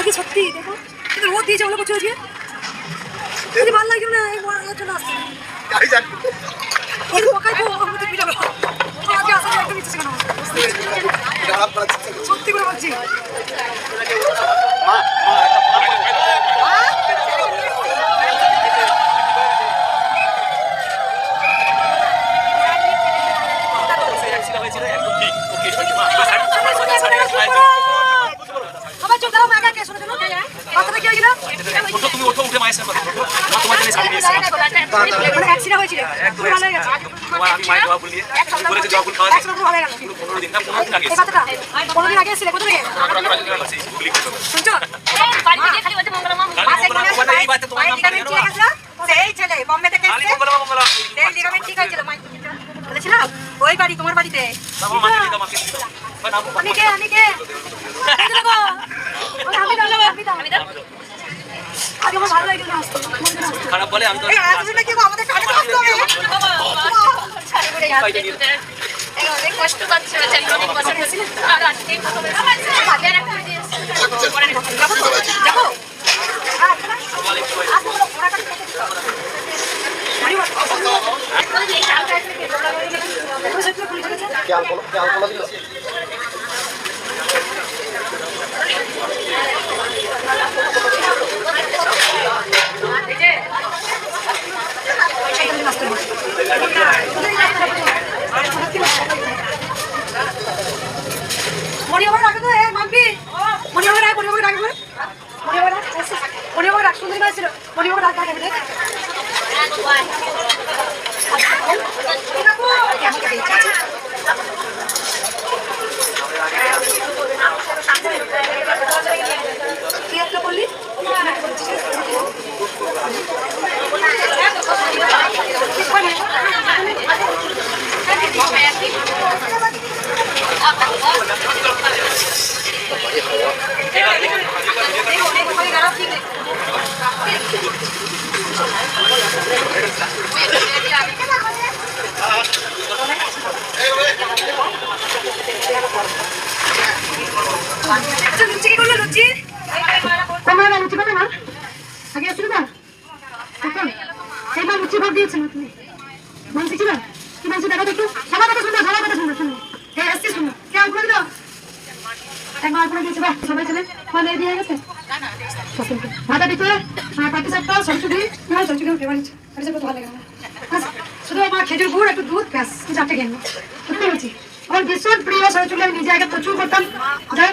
আজকে সত্যি দেখো কিন্তু রোদ দিয়েছে ওগুলো করছে আজকে যদি ভালো লাগবে না এই জন্য আসছে গাড়ি যান ওই পকাই তো আমাদের তো পিটাবে আজকে আসা একদম ইচ্ছে কেন খারাপ করা সত্যি করে বলছি মা সবাই চোখ দাও মাগা কে শোনো কথাটা কি হইছিল ওঠো তুমি ওঠো উঠে মায়ের সাথে কথা বলো তোমার জন্য শাড়ি দিয়েছি মানে অ্যাক্সিডেন্ট হয়েছিল পুরো ভালো হয়ে গেছে তোমার আমি মায়ের দোয়া বলিয়ে করে যে জবুল খাওয়া একদম ভালো হয়ে গেল 15 দিন না 15 দিন আগে এই কথাটা 15 দিন আগে এসেছিলে কোথা থেকে শুনছো বাড়ি থেকে খালি বলতে মঙ্গলা মামা এই বাতে তোমার নাম লিগামেন্ট ঠিক আছে সেই ছেলে বোম্বে থেকে আলী এসেছে মঙ্গলা সেই লিগামেন্ট ঠিক হয়েছিল মাই বলেছিল ওই বাড়ি তোমার বাড়িতে বাবা মাকে দিও মাকে নাম আমি কে আমি দাও আগে আমার ভালো লাগে না খারাপ বলে আমি তো এই আসলে কি আমাদের কাটে আসতে হবে ছাড়ি পড়ে যাচ্ছে এই অনেক কষ্ট পাচ্ছে বেচারি অনেক কষ্ট করছে আর আজকে বাজার একটা দিয়েছে দেখো क्या बोला दिया মরিয়াবার রাখো তো এই মাম্পি মরিয়াবার রাখ সুন্দর করে ছিল মরিয়াবার রাখ দেখ কি একটা বললি লুচি কি করলো লুচি তোমরা লুচি করবে না আগে আসছিল না এখন এইবার লুচি ভোট দিয়েছে না তুমি বলছি কি না কি বলছি দেখো একটু সবার কথা শুনো শুনো এই আসছি শুনো কেমন করে দাও একবার করে দিয়েছে বাহ সবাই চলে ফলে দিয়ে গেছে ভাতা দিতে পাটি চাপটা সরষুটি সরষুটি ফেভারিট এটা কত ভালো লাগে শুধু আমার খেজুর গুড় একটু দুধ ব্যাস চারটে খেয়ে সত্যি বলছি আমার ভীষণ প্রিয় সরষুটি আমি নিজে আগে প্রচুর করতাম যাই